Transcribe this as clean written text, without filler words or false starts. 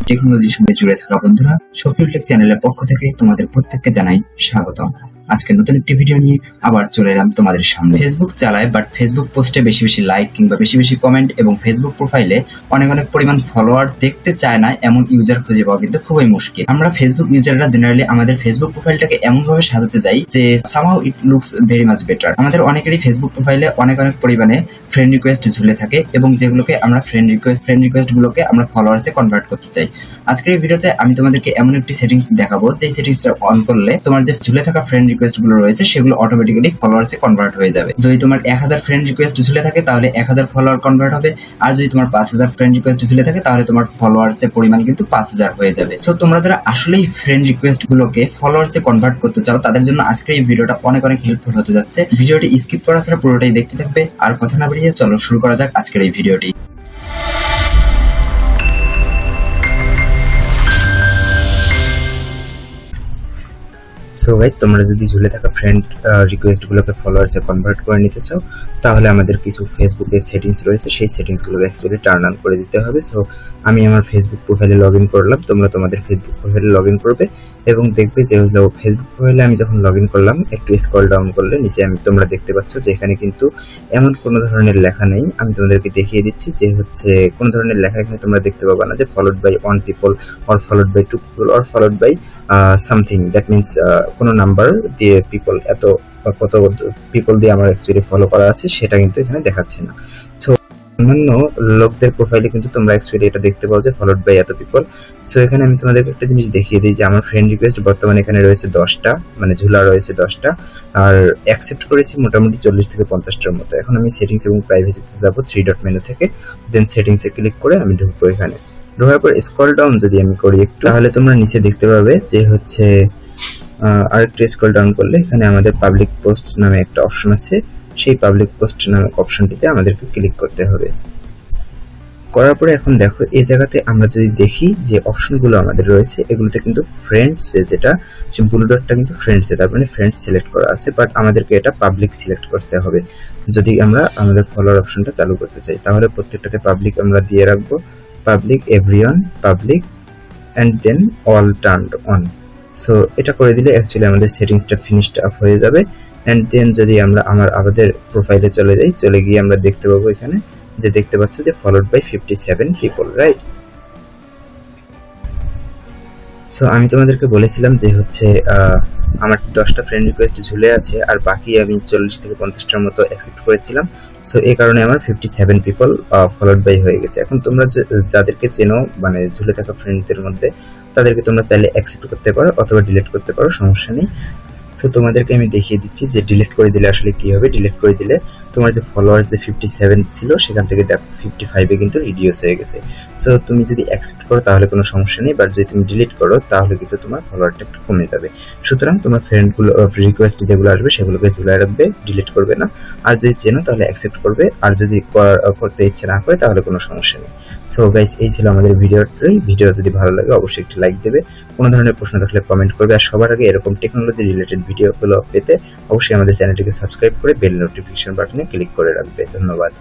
টেকনোলজির সঙ্গে জুড়ে থাকা বন্ধুরা, শফিউল টেক চ্যানেলের পক্ষ থেকে তোমাদের প্রত্যেককে জানাই স্বাগতম। আজকে নতুন একটি ভিডিও নিয়ে আবার চলে এলাম তোমাদের সামনে। ফেসবুক চালায়, বাট ফেসবুক পোস্টে বেশি বেশি লাইক কিংবা বেশি বেশি কমেন্ট এবং ফেসবুক প্রোফাইলে অনেক পরিমাণ ফলোয়ার দেখতে চায় না এমন ইউজার খুঁজে পাওয়া কিন্তু খুবই মুশকিল। আমরা ফেসবুক ইউজাররা জেনারেলি আমাদের ফেসবুক প্রোফাইলটাকে এমনভাবে সাজাতে যাই যে somehow it looks very much better. আমাদের অনেকেরই ফেসবুক প্রোফাইলে অনেক পরিমাণে ফ্রেন্ড রিকোয়েস্ট ঝুলে থাকে এবং যেগুলোকে আমরা ফ্রেন্ড রিকোয়েস্ট গুলোকে আমরা ফলোয়ার্সে কনভার্ট করতে চাই। আজকের এই ভিডিওতে আমি তোমাদেরকে এমন একটি সেটিংস দেখাবো যে সেটিংসটা অন করলে তোমার যে ঝুলে থাকা ফ্রেন্ড রিকোয়েস্ট গুলো রয়েছে সেগুলো অটোমেটিক্যালি ফলোয়ার্সে কনভার্ট হয়ে যাবে। যদি তোমার 1000 ফ্রেন্ড রিকোয়েস্ট ঝুলে থাকে তাহলে 1000 ফলোয়ার কনভার্ট হবে, আর যদি তোমার 5000 ফ্রেন্ড রিকোয়েস্ট ঝুলে থাকে তাহলে তোমার ফলোয়ার্সের পরিমাণ কিন্তু 5000 হয়ে যাবে। সো তোমরা যারা আসলেই ফ্রেন্ড রিকোয়েস্ট গুলোকে ফলোয়ার্সে কনভার্ট করতে চাও তাদের জন্য আজকের এই ভিডিওটা অনেক হেল্পফুল হতে যাচ্ছে। ভিডিওটি স্কিপ করা ছাড়া পুরোটাই দেখতে থাকবে। আর কথা না বাড়িয়ে চলো শুরু করা যাক আজকের এই ভিডিওটি। সো গাইস, তোমরা যদি ঝুলে থাকা ফ্রেন্ড রিকোয়েস্টগুলোকে ফলোয়ার্সে কনভার্ট করে নিতে চাও তাহলে আমাদের কিছু ফেসবুকের সেটিংস রয়েছে, সেই সেটিংসগুলোকে অ্যাকচুয়ালি টার্ন অন করে দিতে হবে। সো আমি আমার ফেসবুক প্রোফাইলে লগ ইন করলাম, তোমরা তোমাদের ফেসবুক প্রোফাইলে লগ ইন করবে এবং দেখবে যে হলো ফেসবুক প্রোফাইলে আমি যখন লগ ইন করলাম একটু স্ক্রল ডাউন করলে নিচে তোমরা দেখতে পাচ্ছ যে এখানে কিন্তু এমন কোনো ধরনের লেখা নেই। আমি তোমাদেরকে দেখিয়ে দিচ্ছি যে হচ্ছে কোনো ধরনের লেখা এখানে তোমরা দেখতে পাবা না যে followed by 1 people or followed by 2 people or followed by something. That means কোনো নাম্বার দিয়ে পিপল এত কত পিপল দিয়ে আমার অ্যাকচুয়ালি ফলো করা আছে সেটা কিন্তু এখানে দেখাচ্ছে না। সো অন্যান্য লোকদের প্রোফাইলে কিন্তু তোমরা অ্যাকচুয়ালি এটা দেখতে পাও যে ফলোড বাই এত পিপল। সো এখানে আমি তোমাদেরকে একটা জিনিস দেখিয়ে দিই যে আমার ফ্রেন্ড রিকোয়েস্ট বর্তমানে এখানে রয়েছে 10টা, মানে ঝুলা রয়েছে 10টা, আর অ্যাকসেপ্ট করেছি মোটামুটি 40 থেকে 50টার মতো। এখন আমি সেটিংস এবং প্রাইভেসিতে যাবো 3 ডট মেনু থেকে, দেন সেটিংসে ক্লিক করে আমি ঢুকবো। এখানে ঢোকার পর স্ক্রল ডাউন যদি আমি করি একটু তাহলে তোমরা নিচে দেখতে পাবে যে হচ্ছে আরেকটু স্ক্রল ডাউন করলে এখানে আমাদের পাবলিক পোস্ট নামে একটা অপশন আছে। সেই পাবলিক পোস্ট নামে অপশনটিতে আমাদেরকে ক্লিক করতে হবে। করার পরে এখন দেখো এই জায়গাতে আমরা যদি দেখি যে অপশনগুলো আমাদের রয়েছে এগুলোতে কিন্তু ফ্রেন্ডসে যেটা ব্লু ডটটা কিন্তু ফ্রেন্ডসে, তার মানে ফ্রেন্ডস সিলেক্ট করা আছে, বাট আমাদেরকে এটা পাবলিক সিলেক্ট করতে হবে যদি আমরা আমাদের ফলোয়ার অপশনটা চালু করতে চাই। তাহলে প্রত্যেকটাতে পাবলিক আমরা দিয়ে রাখবো, public, everyone, public and then all turned on. So এটা করে দিলে অ্যাকচুয়ালি আমাদের সেটিংসটা ফিনিশড আপ হয়ে যাবে। অ্যান্ড দেন যদি আমরা আমাদের প্রোফাইলে চলে গিয়ে আমরা দেখতে পাবো এখানে যে দেখতে পাচ্ছ যে followed by 57 people, right? So আমি তোমাদেরকে বলেছিলাম যে হচ্ছে আমার 10টা ফ্রেন্ড রিকোয়েস্ট ঝুলে আছে আর বাকি আমি 40 থেকে 50টার মতো অ্যাকসেপ্ট করেছিলাম। সো এই কারণে আমার 57 পিপল ফলোড বাই হয়ে গেছে। এখন তোমরা যাদেরকে চেনো মানে ঝুলে থাকা ফ্রেন্ডদের মধ্যে তাদেরকে তোমরা চাইলে অ্যাকসেপ্ট করতে পারো অথবা ডিলিট করতে পারো, সমস্যা নেই। সো তোমাদেরকে আমি দেখিয়ে দিচ্ছি যে ডিলিট করে দিলে আসলে কি হবে। ডিলিট করে দিলে তোমার যে ফলোয়ার্স যে 57 ছিল সেখান থেকে দেখো 55-এ কিন্তু রিডিউস হয়ে গেছে। সো তুমি যদি অ্যাকসেপ্ট করো তাহলে কোনো সমস্যা নেই, বাট যদি তুমি ডিলিট করো তাহলে কিন্তু তোমার ফলোয়ারটা একটু কমে যাবে। সুতরাং তোমার ফ্রেন্ডগুলো রিকোয়েস্ট যেগুলো আসবে সেগুলোকে ঝুলায় রাখবে, ডিলিট করবে না। আর যদি চেনো তাহলে অ্যাকসেপ্ট করবে, আর যদি করতে ইচ্ছে না করে তাহলে কোনো সমস্যা নেই। সো গাইস, এই ছিল আমাদের ভিডিও যদি ভালো লাগে অবশ্যই একটি লাইক দেবে, কোনো ধরনের প্রশ্ন থাকলে কমেন্ট করবে, আর সবার আগে এরকম টেকনোলজি রিলেটেড ভিডিওগুলো পেতে অবশ্যই আমাদের চ্যানেলটিকে সাবস্ক্রাইব করে বেল নোটিফিকেশন বাটনে ক্লিক করে রাখবে। ধন্যবাদ।